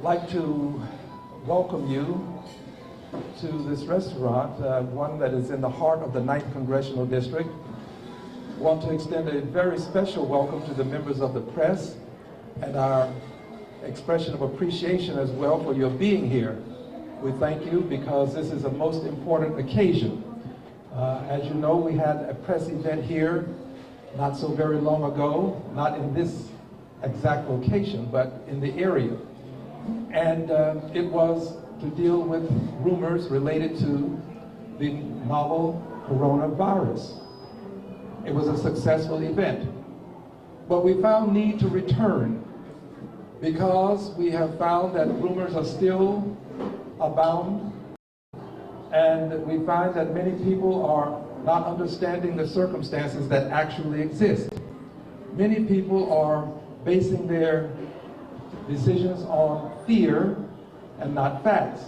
like to welcome you to this restaurant, one that is in the heart of the 9th Congressional District. I want to extend a very special welcome to the members of the press and our expression of appreciation as well for your being here. We thank you because this is a most important occasion. As you know, we had a press event here not so very long ago, not in this exact location, but in the area. And it was to deal with rumors related to the novel coronavirus. It was a successful event. But we found need to return because we have found that rumors are still abound, and we find that many people are not understanding the circumstances that actually exist. Many people are basing their decisions on fear and not facts.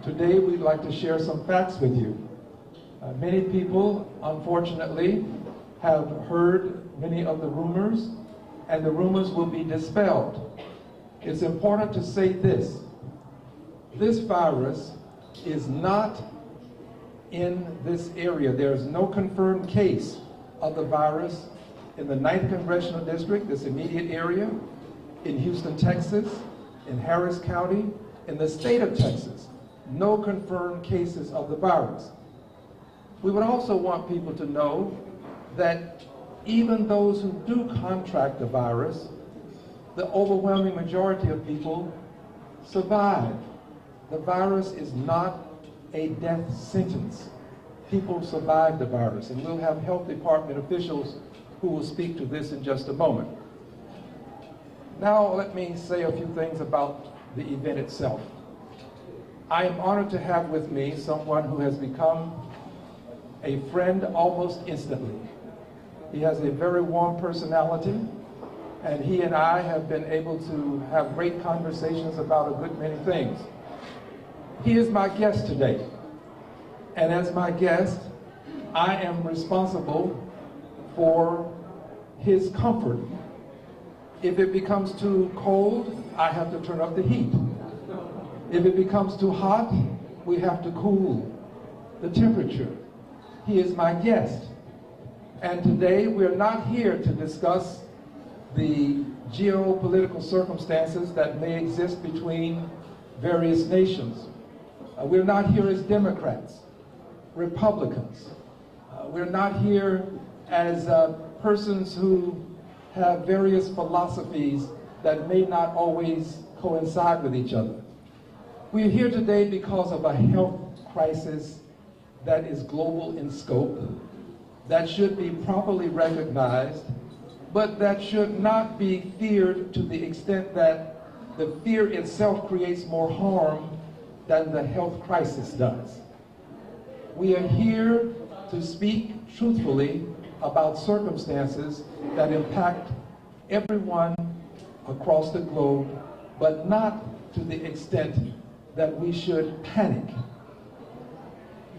Today we'd like to share some facts with you. Many people, unfortunately, have heard many of the rumors, and the rumors will be dispelled. It's important to say this. This virus is not in this area. There's no confirmed case of the virus in the 9th Congressional District, this immediate area, in Houston, Texas, in Harris County, in the state of Texas. No confirmed cases of the virus. We would also want people to know that even those who do contract the virus, the overwhelming majority of people survive. The virus is not a death sentence. People survive the virus, and we'll have health department officials who will speak to this in just a moment. Now let me say a few things about the event itself. I am honored to have with me someone who has become a friend almost instantly. He has a very warm personality, and he and I have been able to have great conversations about a good many things. He is my guest today, and as my guest, I am responsible for his comfort. If it becomes too cold, I have to turn up the heat. If it becomes too hot, we have to cool the temperature. He is my guest. And today we're not here to discuss the geopolitical circumstances that may exist between various nations. We're not here as Democrats, Republicans. We're not here as persons who have various philosophies that may not always coincide with each other. We're here today because of a health crisis that is global in scope, that should be properly recognized, but that should not be feared to the extent that the fear itself creates more harm than the health crisis does. We are here to speak truthfully about circumstances that impact everyone across the globe, but not to the extent that we should panic.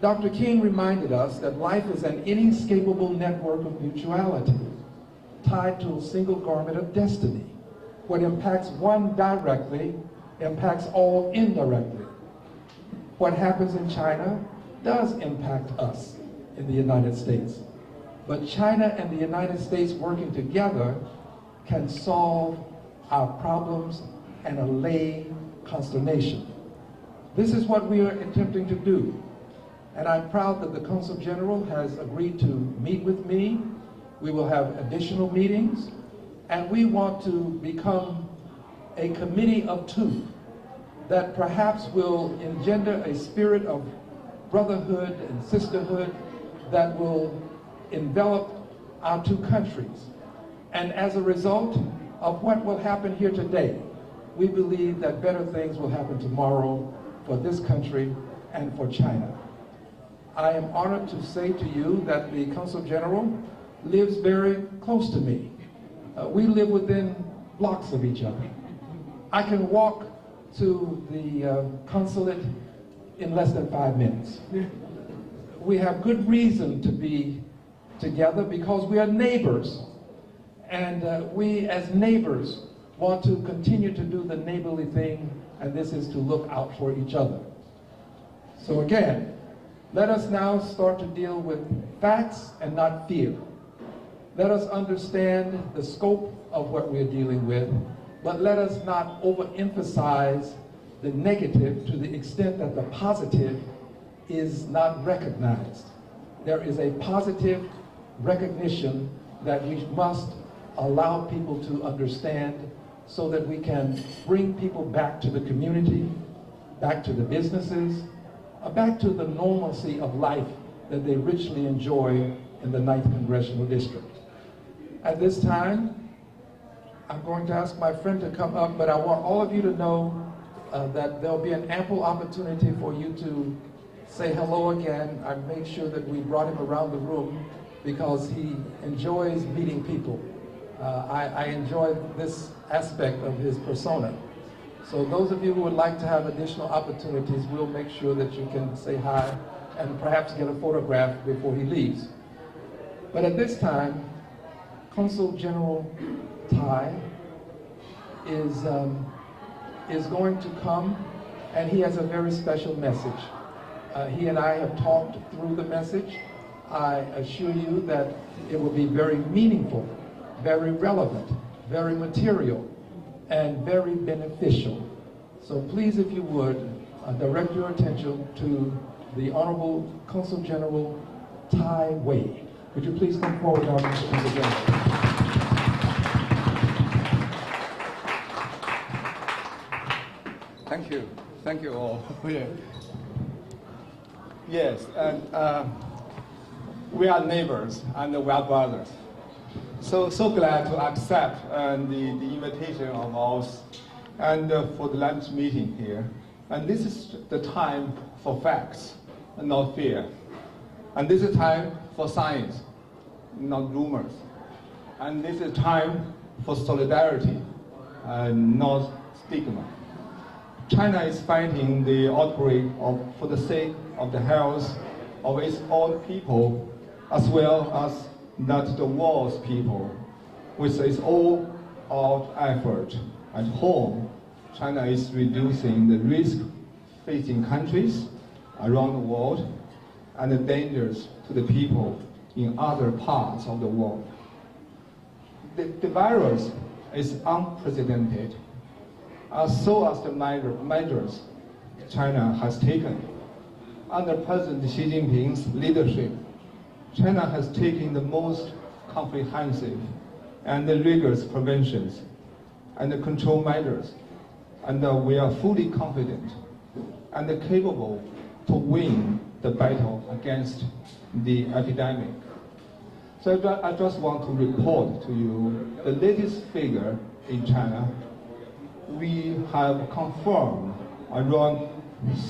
Dr. King reminded us that life is an inescapable network of mutuality, tied to a single garment of destiny. What impacts one directly impacts all indirectly. What happens in China does impact us in the United States. But China and the United States working together can solve our problems and allay consternation. This is what we are attempting to do. And I'm proud that the Consul General has agreed to meet with me. We will have additional meetings, and we want to become a committee of two that perhaps will engender a spirit of brotherhood and sisterhood that will envelop our two countries. And as a result of what will happen here today, we believe that better things will happen tomorrow for this country and for China. I am honored to say to you that the Consul General lives very close to me. We live within blocks of each other. I can walk to the consulate in less than 5 minutes. We have good reason to be together because we are neighbors. And we as neighbors want to continue to do the neighborly thing, and this is to look out for each other. So again, let us now start to deal with facts and not fear. Let us understand the scope of what we're dealing with, but let us not overemphasize the negative to the extent that the positive is not recognized. There is a positive recognition that we must allow people to understand so that we can bring people back to the community, back to the businesses, back to the normalcy of life that they richly enjoy in the 9th Congressional District. At this time, I'm going to ask my friend to come up, but I want all of you to know that there'll be an ample opportunity for you to say hello again. I made sure that we brought him around the room because he enjoys meeting people. I enjoy this aspect of his persona. So those of you who would like to have additional opportunities, we'll make sure that you can say hi and perhaps get a photograph before he leaves. But at this time, Consul General Tai is going to come, and he has a very special message. He and I have talked through the message. I assure you that it will be very meaningful, very relevant, very material, and very beneficial. So please, if you would, direct your attention to the Honorable Consul General Tai Wei. Would you please come forward now, Mr. Consul General? Thank you. Thank you all. Yes, and we are neighbors and we are brothers. So glad to accept the invitation of ours and for the lunch meeting here. And this is the time for facts and not fear. And this is time for science, not rumors. And this is time for solidarity and not stigma. China is fighting the outbreak for the sake of the health of its own people, as well as that the world's people. With its all-out effort at home, China is reducing the risk facing countries around the world and the dangers to the people in other parts of the world. The virus is unprecedented, so as the measures China has taken. Under President Xi Jinping's leadership, China has taken the most comprehensive and rigorous preventions and control measures, and we are fully confident and capable to win the battle against the epidemic. So I just want to report to you the latest figure in China. We have confirmed around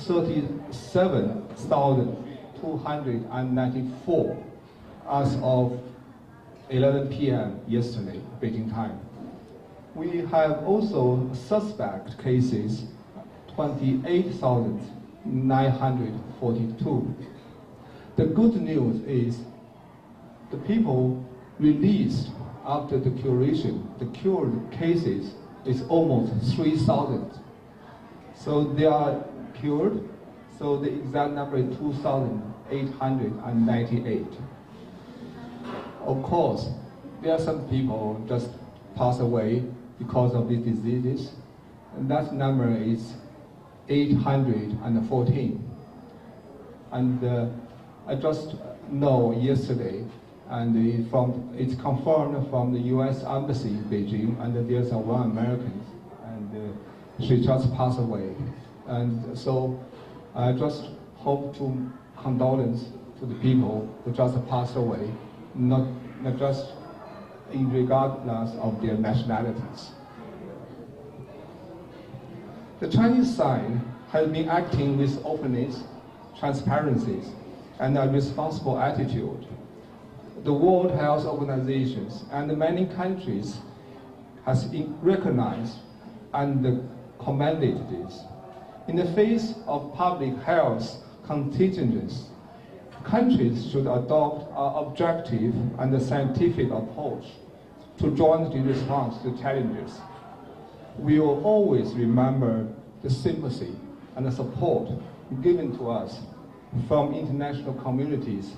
37,294 as of 11 p.m. yesterday, Beijing time. We have also suspect cases, 28,942. The good news is the people released after the curation, the cured cases is almost 3,000. So they are cured, so the exact number is 2,898. Of course, there are some people just pass away because of these diseases, and that number is 814. And I just know yesterday, and it's confirmed from the U.S. Embassy in Beijing, and there's one American, and she just passed away. And so I just hope to condolence to the people who just passed away, not just in regardless of their nationalities. The Chinese side has been acting with openness, transparency, and a responsible attitude. The World Health Organization and many countries has recognized and commended this. In the face of public health contingencies, countries should adopt an objective and a scientific approach to jointly respond to challenges. we will always remember the sympathy and the support given to us from international communities,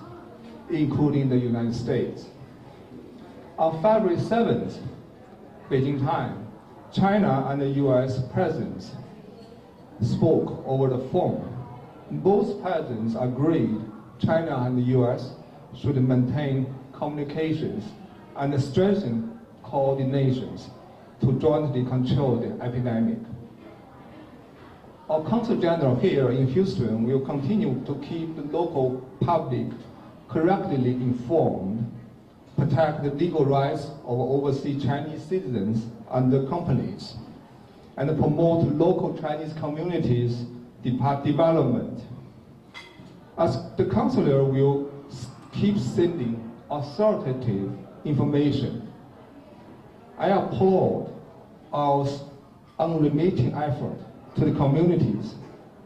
including the United States. On February 7th, Beijing time, China and the US presidents spoke over the phone. Both presidents agreed China and the US should maintain communications and strengthen coordinations to jointly control the epidemic. Our Consul General here in Houston will continue to keep the local public correctly informed, protect the legal rights of overseas Chinese citizens and the companies, and promote local Chinese communities' development. As the consular will keep sending authoritative information, I applaud our unremitting effort to the communities,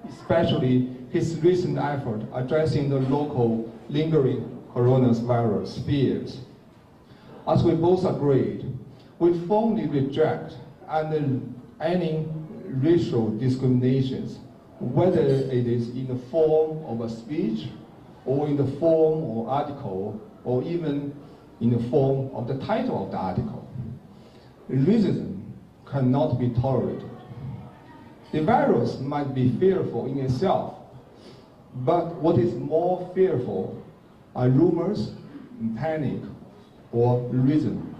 especially his recent effort addressing the local lingering coronavirus fears. As we both agreed, we firmly reject any racial discriminations, whether it is in the form of a speech, or in the form of article, or even in the form of the title of the article. Racism cannot be tolerated. The virus might be fearful in itself, but what is more fearful are rumors, panic, or reason.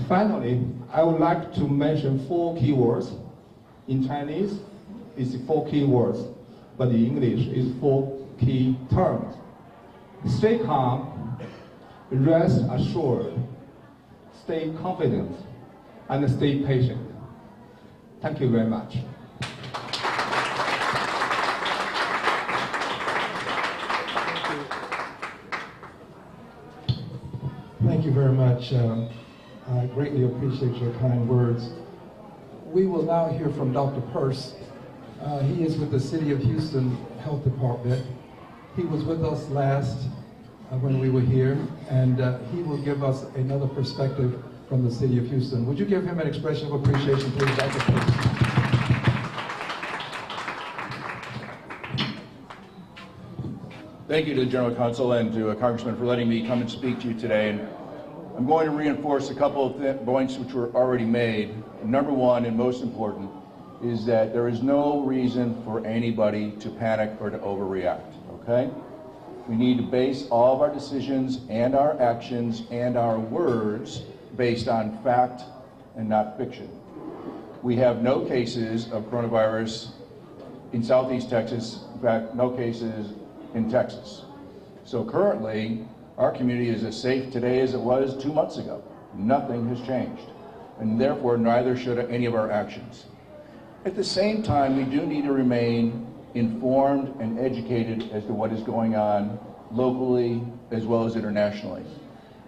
Finally, I would like to mention 4 key words. In Chinese, it's 4 key words, but in English, it's 4 key terms. Stay calm, rest assured, stay confident, and stay patient. Thank you very much. Thank you very much. I greatly appreciate your kind words. We will now hear from Dr. Peirce. He is with the City of Houston Health Department. He was with us last when we were here, and he will give us another perspective from the City of Houston. Would you give him an expression of appreciation, please, Dr. Peirce? Thank you to the General Counsel and to Congressman for letting me come and speak to you today. And I'm going to reinforce a couple of points which were already made. Number one, and most important, is that there is no reason for anybody to panic or to overreact, okay? We need to base all of our decisions and our actions and our words based on fact and not fiction. We have no cases of coronavirus in Southeast Texas, in fact, no cases in Texas. So currently, our community is as safe today as it was 2 months ago. Nothing has changed, and therefore neither should any of our actions. At the same time, we do need to remain informed and educated as to what is going on locally as well as internationally.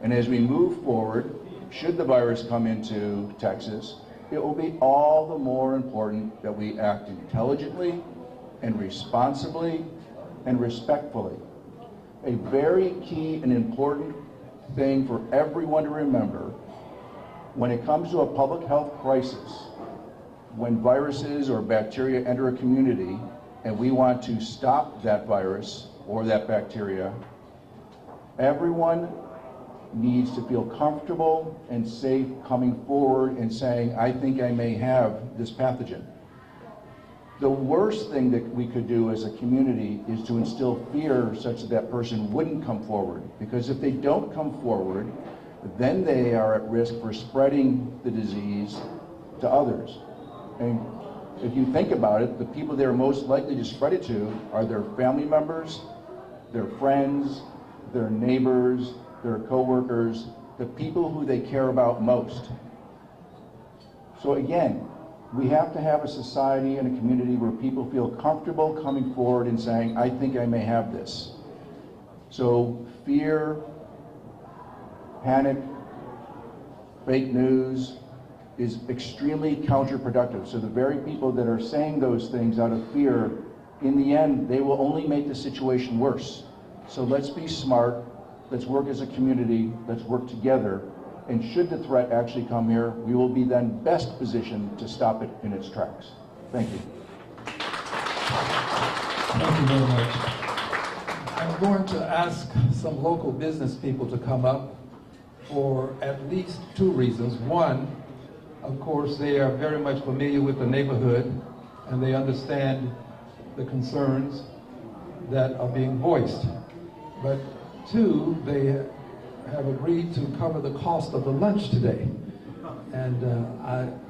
And as we move forward, should the virus come into Texas, it will be all the more important that we act intelligently and responsibly and respectfully. A very key and important thing for everyone to remember when it comes to a public health crisis, when viruses or bacteria enter a community and we want to stop that virus or that bacteria, everyone needs to feel comfortable and safe coming forward and saying, I think I may have this pathogen. The worst thing that we could do as a community is to instill fear such that that person wouldn't come forward. Because if they don't come forward, then they are at risk for spreading the disease to others. And if you think about it, the people they're most likely to spread it to are their family members, their friends, their neighbors, their coworkers, the people who they care about most. So again, we have to have a society and a community where people feel comfortable coming forward and saying, I think I may have this. So fear, panic, fake news is extremely counterproductive. So the very people that are saying those things out of fear, in the end, they will only make the situation worse. So let's be smart, let's work as a community, let's work together and should the threat actually come here, we will be then best positioned to stop it in its tracks. Thank you. Thank you very much. I'm going to ask some local business people to come up for at least two reasons. One, of course, they are very much familiar with the neighborhood and they understand the concerns that are being voiced. But two, they have agreed to cover the cost of the lunch today. And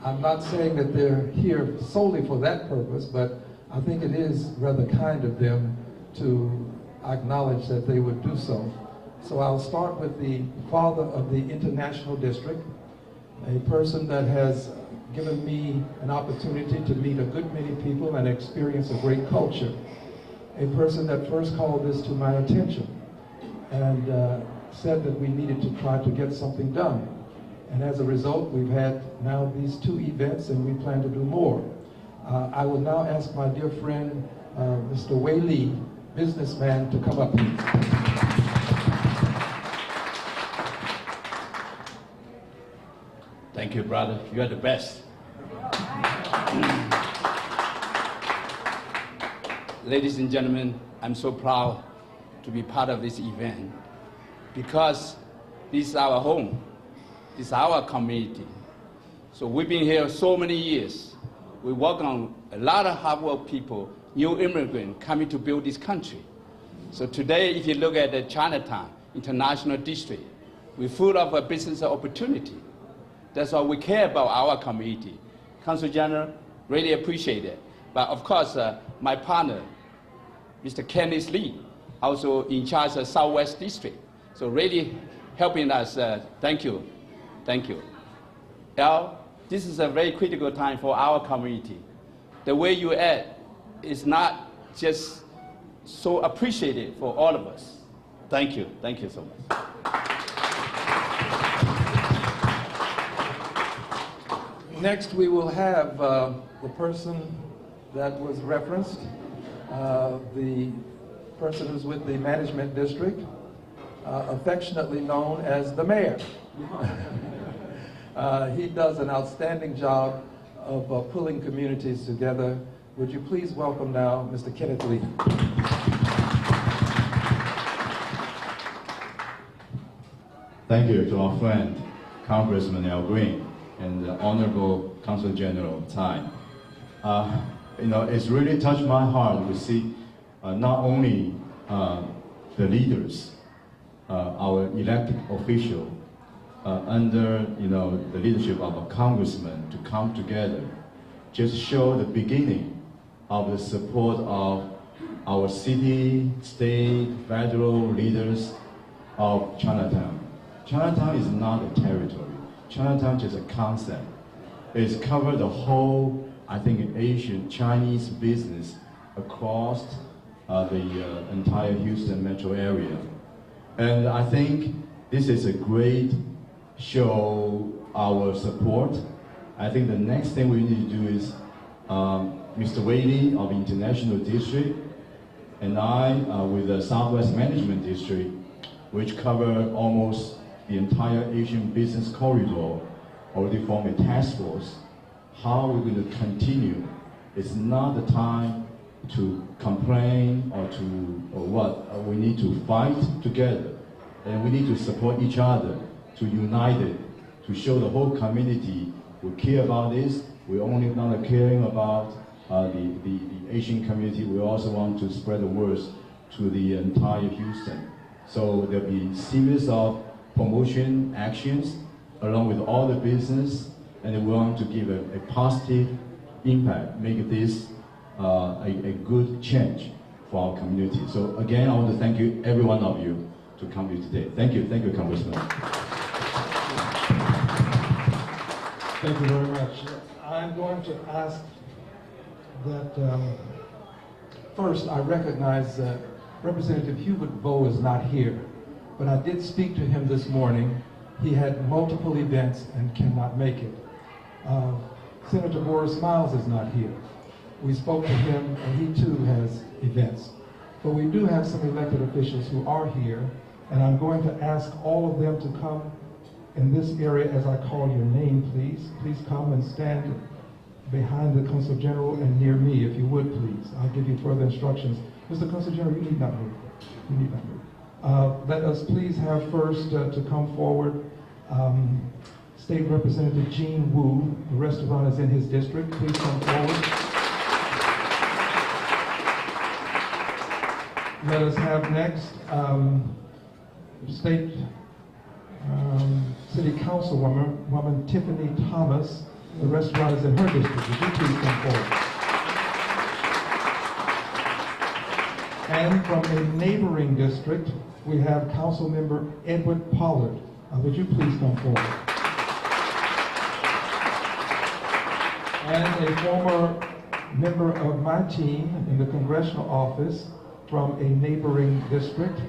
I'm not saying that they're here solely for that purpose, but I think it is rather kind of them to acknowledge that they would do so. So I'll start with the father of the International District, a person that has given me an opportunity to meet a good many people and experience a great culture. A person that first called this to my attention and said that we needed to try to get something done. And as a result, we've had now these two events and we plan to do more. I will now ask my dear friend, Mr. Wei Li, businessman, to come up here. Thank you, brother. You are the best. Ladies and gentlemen, I'm so proud to be part of this event because this is our home. This is our community. So we've been here so many years. We work on a lot of hard work people, new immigrants coming to build this country. So today, if you look at the Chinatown International District, we're full of a business opportunity. That's why we care about our community. Consul General, really appreciate it. But of course, my partner, Mr. Kenneth Lee, also in charge of Southwest District. So really helping us, thank you. Thank you. Al, this is a very critical time for our community. The way you act is not just so appreciated for all of us. Thank you. Thank you so much. Next, we will have the person that was referenced, the person who's with the management district, affectionately known as the mayor. He does an outstanding job of pulling communities together. Would you please welcome now Mr. Kenneth Lee. Thank you to our friend, Congressman Al Green, and the Honorable Consul General Tsai. It's really touched my heart to see not only the leaders, our elected official, under the leadership of a congressman to come together, just show the beginning of the support of our city, state, federal leaders of Chinatown. Chinatown is not a territory. Chinatown is a concept. It's covered the whole, I think, Asian Chinese business across the entire Houston metro area. And I think this is a great show our support. I think the next thing we need to do is Mr. Wei Li of International District and I with the Southwest Management District, which cover almost the entire Asian business corridor, already formed a task force. How we're going to continue? It's not the time to complain or what. We need to fight together, and we need to support each other, to unite it, to show the whole community we care about this. We're only not caring about the Asian community. We also want to spread the word to the entire Houston. So there'll be a series of promotion actions along with all the business, and we want to give a positive impact, make this a good change for our community. So again, I want to thank you, every one of you, to come here today. Thank you, Congressman. Thank you very much. I'm going to ask that first I recognize Representative Hubert Vo is not here, but I did speak to him this morning. He had multiple events and cannot make it. Senator Boris Miles is not here. We spoke to him and he too has events. But we do have some elected officials who are here, and I'm going to ask all of them to come in this area as I call your name, please. Please come and stand behind the Consul General and near me, if you would, please. I'll give you further instructions. Mr. Consul General, you need not move. You need not move. Let us please have first to come forward State Representative Gene Wu. The restaurant is in his district. Please come forward. Let us have next State City Councilwoman Tiffany Thomas. The restaurant is in her district. Would you please come forward? And from a neighboring district, we have Council Member Edward Pollard. Would you please come forward? And a former member of my team in the congressional office from a neighboring district,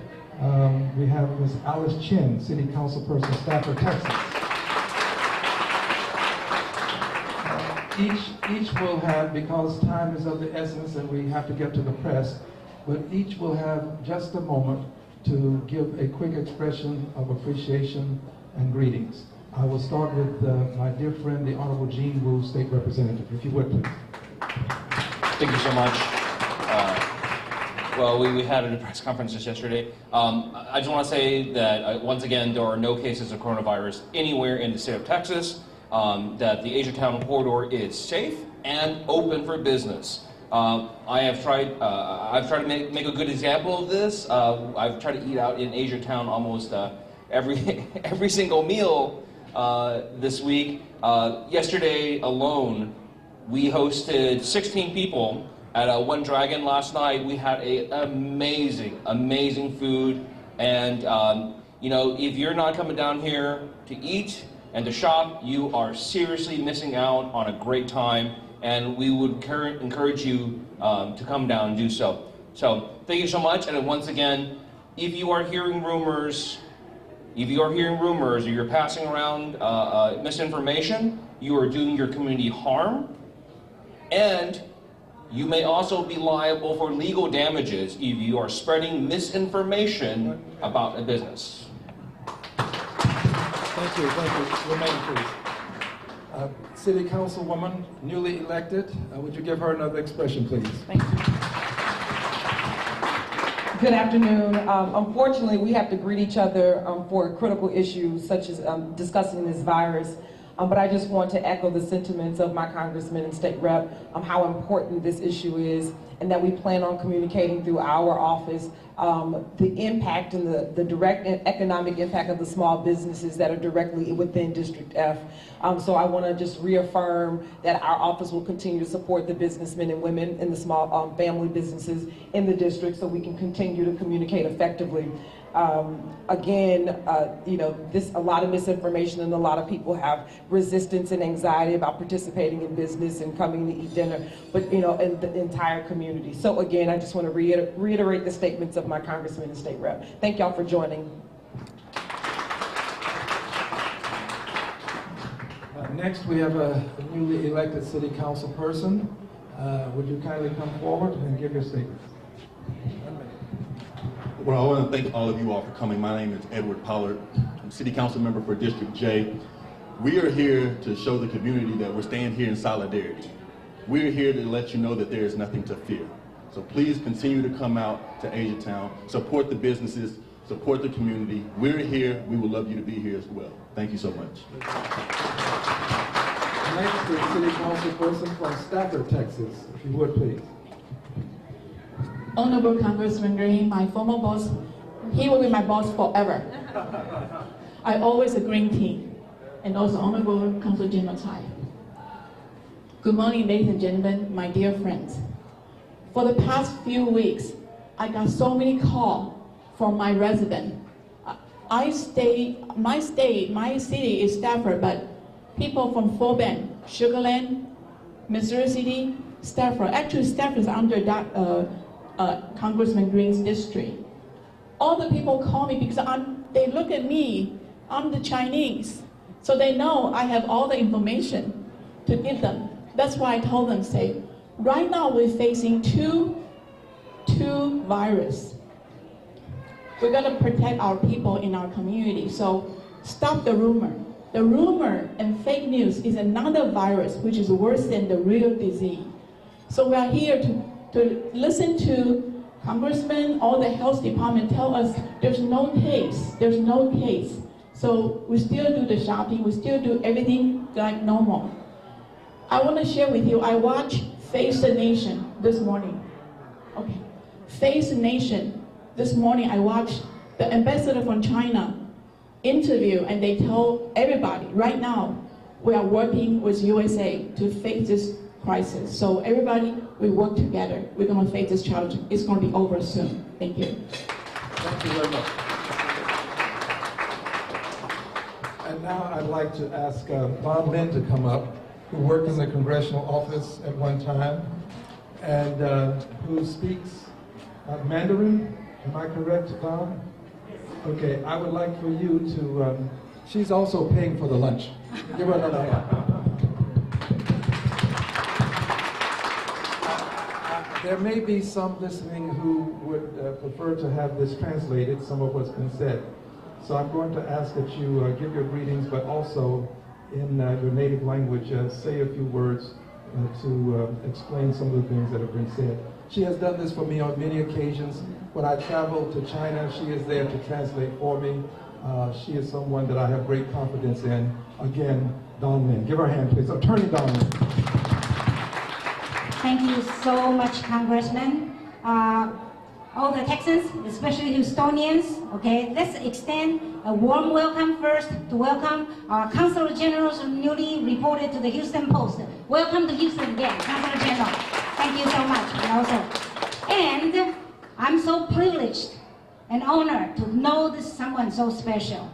we have Ms. Alice Chin, City Councilperson, Stafford, Texas. Each will have, because time is of the essence and we have to get to the press, but each will have just a moment to give a quick expression of appreciation and greetings. I will start with my dear friend, the Honorable Gene Wu, State Representative, if you would, please. Thank you so much. Well, we had a press conference just yesterday. I just want to say that, once again, there are no cases of coronavirus anywhere in the state of Texas, that the Asia Town corridor is safe and open for business. I've tried to make a good example of this. I've tried to eat out in Asia Town almost every single meal this week. Yesterday alone, we hosted 16 people at One Dragon. Last night we had amazing food, and you know, if you're not coming down here to eat and to shop, you are seriously missing out on a great time, and we would encourage you to come down and do so. So thank you so much, and once again, if you are hearing rumors, or you're passing around misinformation, you are doing your community harm, and you may also be liable for legal damages if you are spreading misinformation about a business. Thank you. Remain, please. City Councilwoman, newly elected, would you give her another expression, please? Thank you. Good afternoon. Unfortunately, we have to greet each other for critical issues such as discussing this virus. But I just want to echo the sentiments of my congressman and state rep how important this issue is, and that we plan on communicating through our office the impact and the direct economic impact of the small businesses that are directly within District F. So I want to just reaffirm that our office will continue to support the businessmen and women in the small family businesses in the district, so we can continue to communicate effectively. Again, you know, a lot of misinformation, and a lot of people have resistance and anxiety about participating in business and coming to eat dinner, but you know, in the entire community. So again, I just want to reiterate the statements of my congressman and state rep. Thank y'all for joining. Next, we have a newly elected city council person. Would you kindly come forward and give your statement? Well, I want to thank all of you all for coming. My name is Edward Pollard. I'm City Council Member for District J. We are here to show the community that we're staying here in solidarity. We're here to let you know that there is nothing to fear. So please continue to come out to Asia Town, support the businesses, support the community. We're here. We would love you to be here as well. Thank you so much. Next is City Council person from Stafford, Texas. If you would, please. Honorable Congressman Green, my former boss, he will be my boss forever. I always a green tea, and also Honorable Consul General Tai. Good morning, ladies and gentlemen, my dear friends. For the past few weeks, I got so many calls from my residents. My city is Stafford, but people from Fort Bend, Sugar Land, Missouri City, Stafford. Actually, Stafford is under that Congressman Green's district. All the people call me because they look at me, I'm the Chinese. So they know I have all the information to give them. That's why I told them, say, right now we're facing two virus. We're gonna protect our people in our community. So stop the rumor. The rumor and fake news is another virus which is worse than the real disease. So we are here to listen to congressmen, all the health department tell us there's no case. So we still do the shopping, we still do everything like normal. I want to share with you, I watched Face the Nation this morning. Okay, Face the Nation. This morning I watched the ambassador from China interview, and they told everybody, right now, we are working with USA to face this crisis. So everybody, we work together. We're going to face this challenge. It's going to be over soon. Thank you. Thank you very much. And now I'd like to ask Don Lin to come up, who worked in the congressional office at one time, and who speaks Mandarin. Am I correct, Don? Okay, I would like for you to, she's also paying for the lunch. Give her another hand. There may be some listening who would prefer to have this translated, some of what's been said. So I'm going to ask that you give your greetings, but also in your native language, say a few words to explain some of the things that have been said. She has done this for me on many occasions. When I travel to China, she is there to translate for me. She is someone that I have great confidence in. Again, Don Lin. Give her a hand, please. Attorney Don Lin. Thank you so much, Congressman. All the Texans, especially Houstonians, okay, let's extend a warm welcome first to welcome our Consul General newly reported to the Houston Post. Welcome to Houston again, Consul General. Thank you so much. And I'm so privileged and honored to know this someone so special.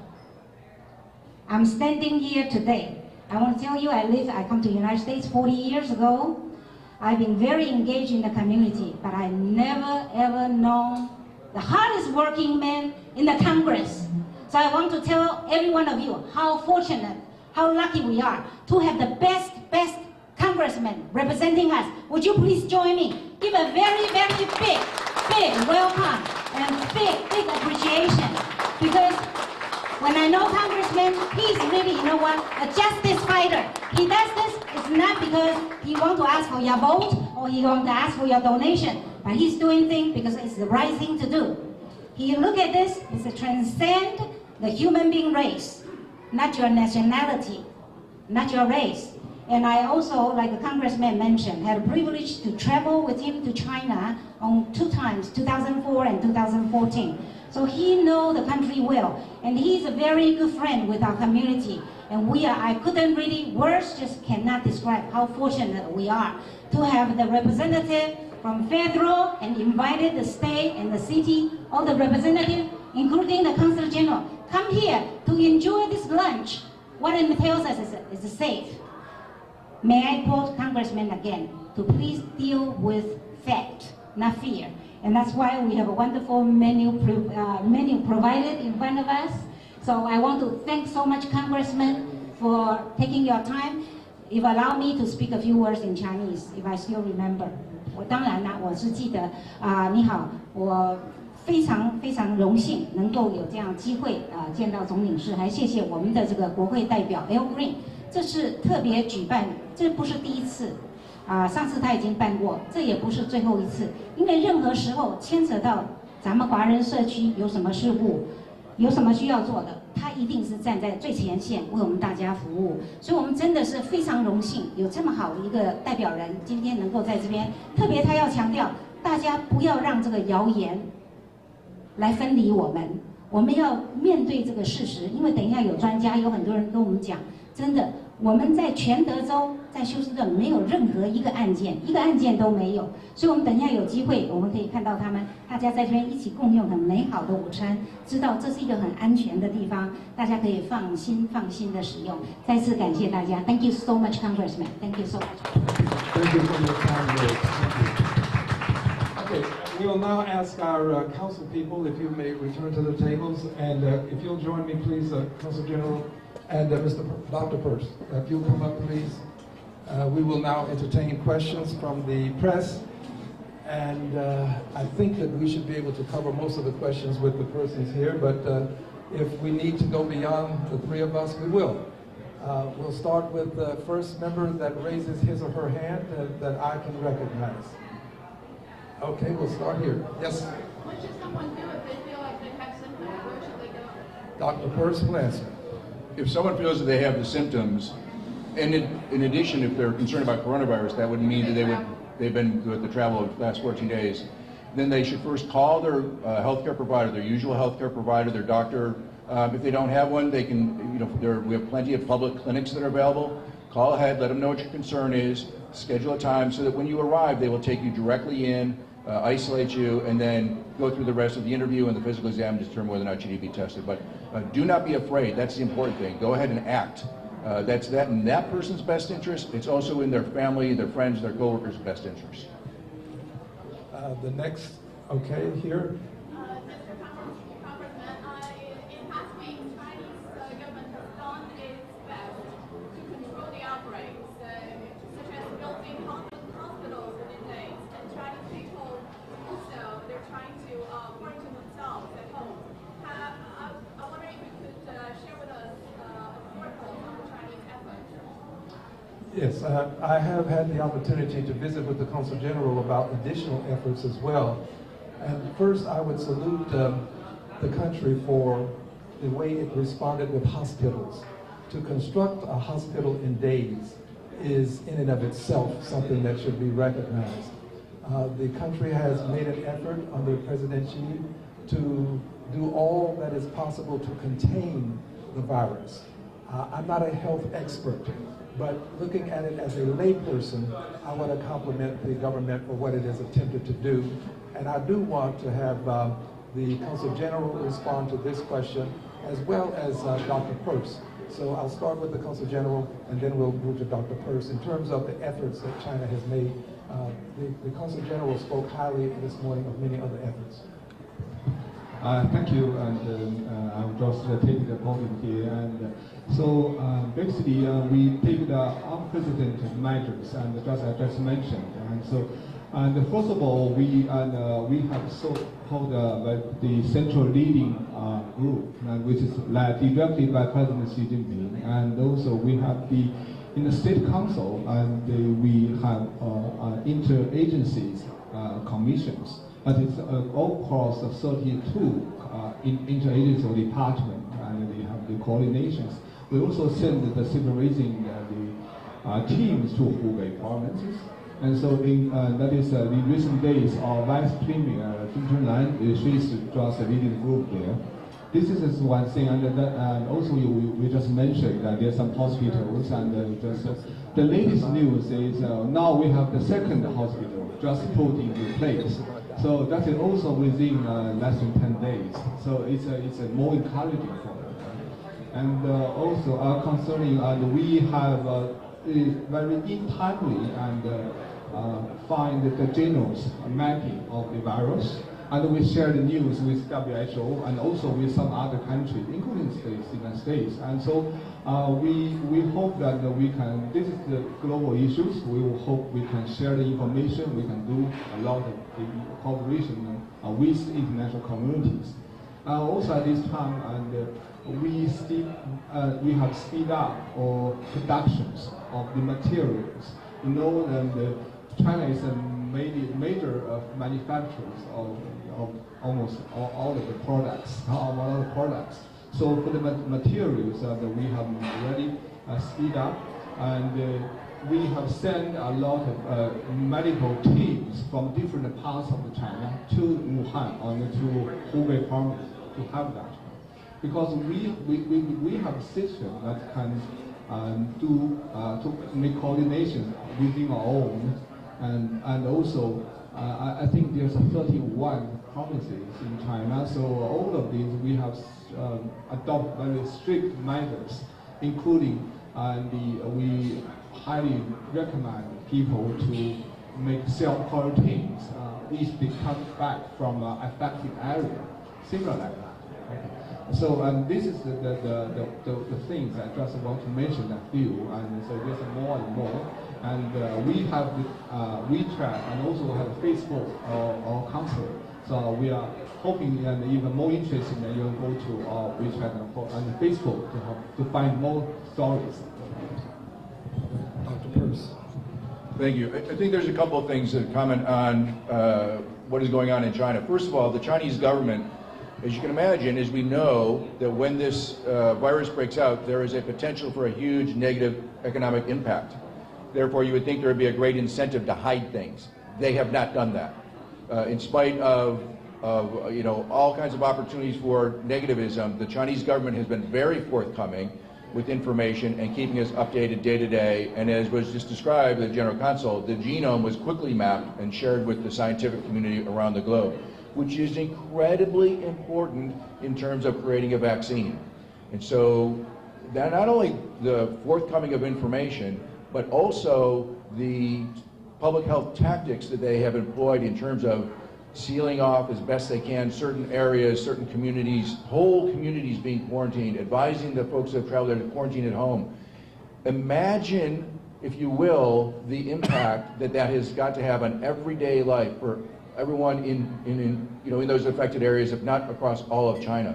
I'm standing here today. I want to tell you, I come to the United States 40 years ago. I've been very engaged in the community, but I never ever known the hardest working man in the Congress. So I want to tell every one of you how fortunate, how lucky we are to have the best congressman representing us. Would you please join me? Give a very big welcome and big appreciation. Because when I know Congressman, he's really, you know what, a justice fighter. He does this, it's not because he wants to ask for your vote or he wants to ask for your donation, but he's doing things because it's the right thing to do. He look at this, it's to transcend the human being race, not your nationality, not your race. And I also, like the Congressman mentioned, had a privilege to travel with him to China on 2 times, 2004 and 2014. So he knows the country well, and he's a very good friend with our community. And I couldn't really, words just cannot describe how fortunate we are to have the representative from federal and invited the state and the city, all the representatives, including the Consul General, come here to enjoy this lunch. What it tells us is safe. May I quote Congressman again, to please deal with fact, not fear. And that's why we have a wonderful menu provided in front of us. So I want to thank so much, Congressman, for taking your time. If allow me to speak a few words in Chinese, if I still remember. 我当然啦，我是记得你好，我非常荣幸能够有这样机会见到总领事，还谢谢我们的这个国会代表 Al Green， 这是特别举办，这不是第一次。上次他已经办过，这也不是最后一次。因为任何时候牵扯到咱们华人社区有什么事故，有什么需要做的，他一定是站在最前线为我们大家服务。所以我们真的是非常荣幸有这么好的一个代表人，今天能够在这边。特别他要强调，大家不要让这个谣言来分离我们，我们要面对这个事实。因为等一下有专家，有很多人跟我们讲，真的。我们在全德州，在休斯顿没有任何一个案件都没有，所以我们等一下有机会，我们可以看到他们大家在这边一起共用很美好的午餐，知道这是一个很安全的地方，大家可以放心的使用。再次感谢大家 ，Thank you so much, Congressman. Thank you so much. Thank you for your kind words. Okay, we will now ask our council people if you may return to the tables, and if you'll join me, please, Consul General. And Dr. Peirce, if you'll come up, please. We will now entertain questions from the press. And I think that we should be able to cover most of the questions with the persons here, but If we need to go beyond the three of us, we will. We'll start with the first member that raises his or her hand that I can recognize. Okay, we'll start here. Yes? What should someone do if they feel like they have symptoms? Where should they go? Dr. Purse will answer. If someone feels that they have the symptoms, and in addition, if they're concerned about coronavirus, that would mean that they've been with the travel of the last 14 days, then they should first call their healthcare provider, their usual healthcare provider, their doctor. If they don't have one, they can, we have plenty of public clinics that are available. Call ahead, let them know what your concern is, schedule a time so that when you arrive, they will take you directly in, isolate you, and then go through the rest of the interview and the physical exam to determine whether or not you need to be tested. But do not be afraid. That's the important thing. Go ahead and act. That's that in that person's best interest. It's also in their family, their friends, their coworkers' best interest. The next, okay, here. Mr. Congressman, in past weeks, Chinese government has done its best to control the outbreaks, such as building hospitals within days, and Chinese people also, they're trying to quarantine themselves at home. I wonder if you could share with us your thoughts on the Chinese efforts. Yes, I have had the opportunity to visit with the Consul General about additional efforts as well. And first, I would salute the country for the way it responded with hospitals. To construct a hospital in days is in and of itself something that should be recognized. The country has made an effort under President Xi to do all that is possible to contain the virus. I'm not a health expert, but looking at it as a layperson, I want to compliment the government for what it has attempted to do. And I do want to have the Consul General respond to this question, as well as Dr. Purse. So I'll start with the Consul General, and then we'll move to Dr. Purse. In terms of the efforts that China has made, the Consul General spoke highly this morning of many other efforts. Thank you, and I'll just take the podium here. And so basically, we take the unprecedented measures, and just I just mentioned. And so, first of all, we have so-called the central leading group, which is led directly by President Xi Jinping, and also we have in the State Council, and we have interagencies commissions. But it's all across 32 interagency departments, and they have the coordinations. We also send the supervising teams to Hubei provinces. And so that is in recent days, our Vice Premier, Zheng Chunlan, she's just leading the group there. This is one thing, and also we just mentioned that there's some hospitals, and the latest news is now we have the second hospital just put into place. So that is also within less than 10 days. So it's more encouraging for them. And also concerning, we have very timely and find the genomes mapping of the virus. And we share the news with WHO and also with some other countries, including the United States. And so we hope that we can, this is the global issues, we will hope we can share the information, we can do a lot of the cooperation with international communities. Also at this time, we have speed up our productions of the materials. You know that China is a major manufacturers of almost all of the products. So for the materials that we have already speed up, and we have sent a lot of medical teams from different parts of China to Wuhan and to Hubei province to have that. Because we have a system that can to make coordination within our own, and also I think there's 31 provinces in China, so all of these we have adopt very strict measures, including we highly recommend people to make self-quarantines if they come back from affected area, similar like that. Okay. So this is the things I just want to mention a few, and so there's more and more. And we have WeChat and also have Facebook or Council. So we are hoping and even more interested that you'll go to our WeChat and Facebook to find more stories. Dr. Purse. Thank you. I think there's a couple of things to comment on what is going on in China. First of all, the Chinese government, as you can imagine, as we know that when this virus breaks out, there is a potential for a huge negative economic impact. Therefore, you would think there would be a great incentive to hide things. They have not done that. In spite of all kinds of opportunities for negativism, the Chinese government has been very forthcoming with information and keeping us updated day to day. And as was just described, the General Consul, the genome was quickly mapped and shared with the scientific community around the globe, which is incredibly important in terms of creating a vaccine. And so that not only the forthcoming of information, but also the public health tactics that they have employed in terms of sealing off as best they can certain areas, certain communities, whole communities being quarantined, advising the folks that have traveled there to quarantine at home. Imagine, if you will, the impact that that has got to have on everyday life for everyone in those affected areas, if not across all of China.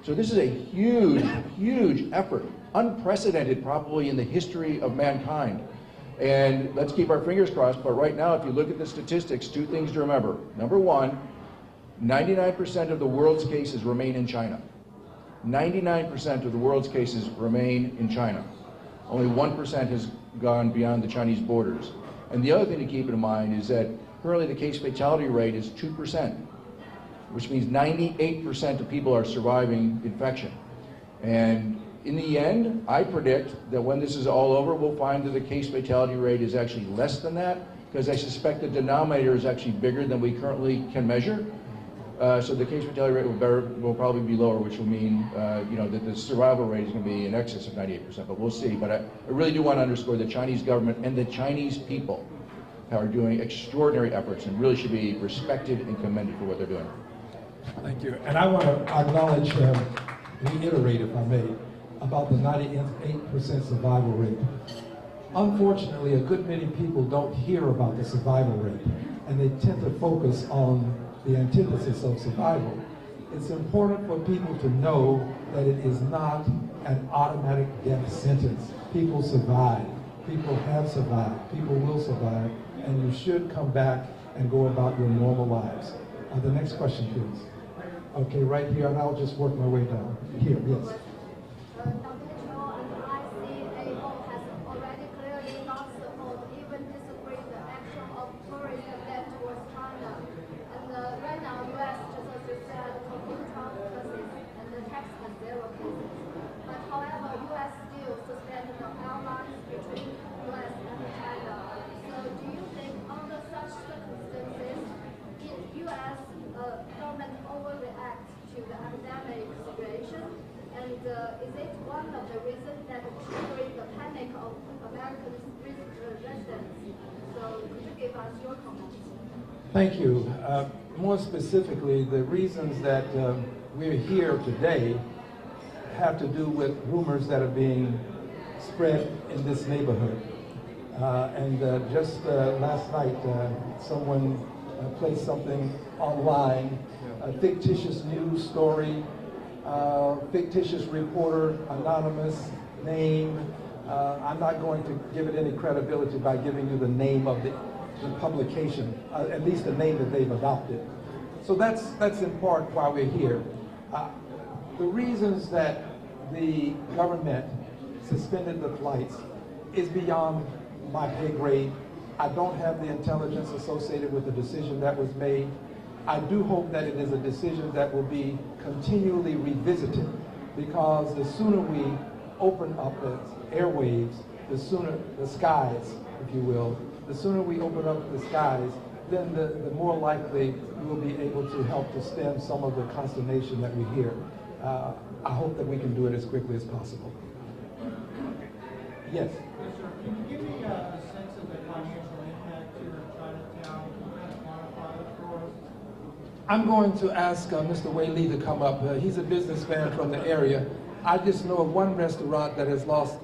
So this is a huge, huge effort, unprecedented probably in the history of mankind. And let's keep our fingers crossed, but right now, if you look at the statistics, two things to remember. Number one, 99% of the world's cases remain in China. 99% of the world's cases remain in China. Only 1% has gone beyond the Chinese borders. And the other thing to keep in mind is that currently the case fatality rate is 2%, which means 98% of people are surviving infection. And in the end, I predict that when this is all over, we'll find that the case fatality rate is actually less than that, because I suspect the denominator is actually bigger than we currently can measure. So the case fatality rate will probably be lower, which will mean that the survival rate is going to be in excess of 98%, but we'll see. But I really do want to underscore the Chinese government and the Chinese people are doing extraordinary efforts and really should be respected and commended for what they're doing. Thank you. And I want to acknowledge, reiterate if I may, about the 98% survival rate. Unfortunately, a good many people don't hear about the survival rate, and they tend to focus on the antithesis of survival. It's important for people to know that it is not an automatic death sentence. People survive. People have survived. People will survive, and you should come back and go about your normal lives. The next question, please. Okay, right here, and I'll just work my way down. Here, yes. Dr. Cho and KHOU has already clearly not support, even disagree the action of tourists led towards China. And right now, U.S., just as you said, complete travel cases and the tax has 0 cases. But however, U.S. still suspended the airlines between U.S. and China. So do you think under such circumstances, did U.S. government overreact to the epidemic situation? And is it one of the reasons that triggering the panic of American residents? So could you give us your comments? Thank you. More specifically, the reasons that we're here today have to do with rumors that are being spread in this neighborhood. Just last night, someone placed something online, a fictitious news story, fictitious reporter, anonymous name. I'm not going to give it any credibility by giving you the name of the publication, at least the name that they've adopted. So that's in part why we're here. The reasons that the government suspended the flights is beyond my pay grade. I don't have the intelligence associated with the decision that was made. I do hope that it is a decision that will be continually revisited, because the sooner we open up the airwaves, the sooner the skies, if you will, the sooner we open up the skies, then the more likely we'll be able to help to stem some of the consternation that we hear. I hope that we can do it as quickly as possible. Yes? Yes, sir. Can you give me a sense of the financial impact here in Chinatown? Kind of quantify it for us? I'm going to ask Mr. Wei Lee to come up. He's a businessman from the area. I just know of one restaurant that has lost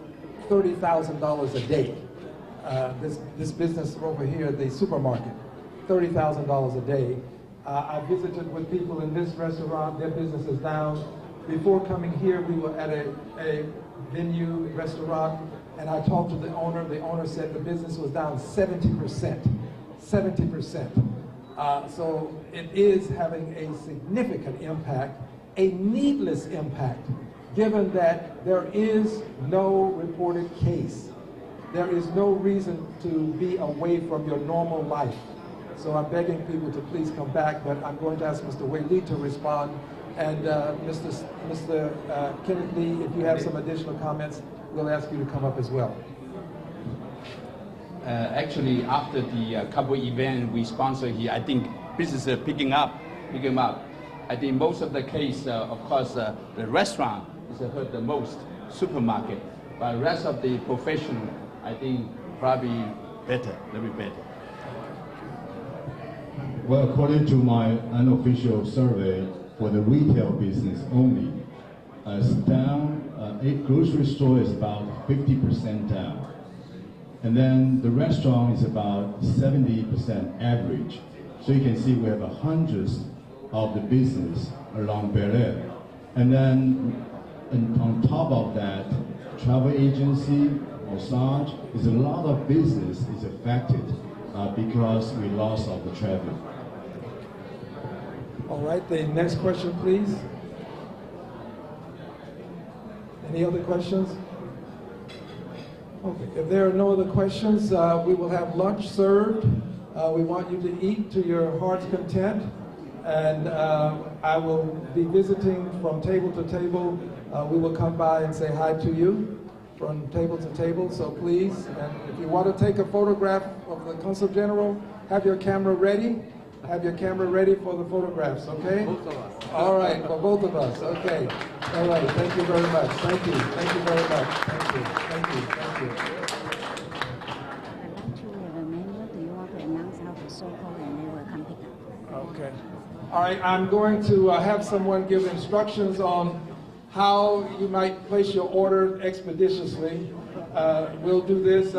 $30,000 a day. This business over here, the supermarket, $30,000 a day. I visited with people in this restaurant, their business is down. Before coming here, we were at a venue restaurant, and I talked to the owner. The owner said the business was down 70%. 70%. So it is having a significant impact, a needless impact, given that there is no reported case. There is no reason to be away from your normal life. So I'm begging people to please come back, but I'm going to ask Mr. Wei Li to respond. And Mr. Kenneth Lee, if you have some additional comments, we'll ask you to come up as well. Actually, after the couple event we sponsor here, I think business is picking up. I think most of the case, of course, the restaurant is hurt the most, supermarket. But the rest of the professional, I think probably better, a little bit better. Well, according to my unofficial survey for the retail business only, it's down. A grocery store is about 50% down. And then the restaurant is about 70% average. So you can see we have hundreds of the business along Bel Air. And then on top of that, travel agency, massage, is a lot of business is affected because we lost all the traffic. All right, the next question, please. Any other questions? Okay, if there are no other questions, we will have lunch served. We want you to eat to your heart's content. And I will be visiting from table to table. We will come by and say hi to you from table to table, so please. And if you want to take a photograph of the Consul General, have your camera ready. Have your camera ready for the photographs, okay? Both of us. All right, for both of us, okay. All right, thank you very much. Thank you. Thank you very much. Thank you. Thank you. Thank you. Okay. All right, I'm going to have someone give instructions on how you might place your order expeditiously. We'll do this.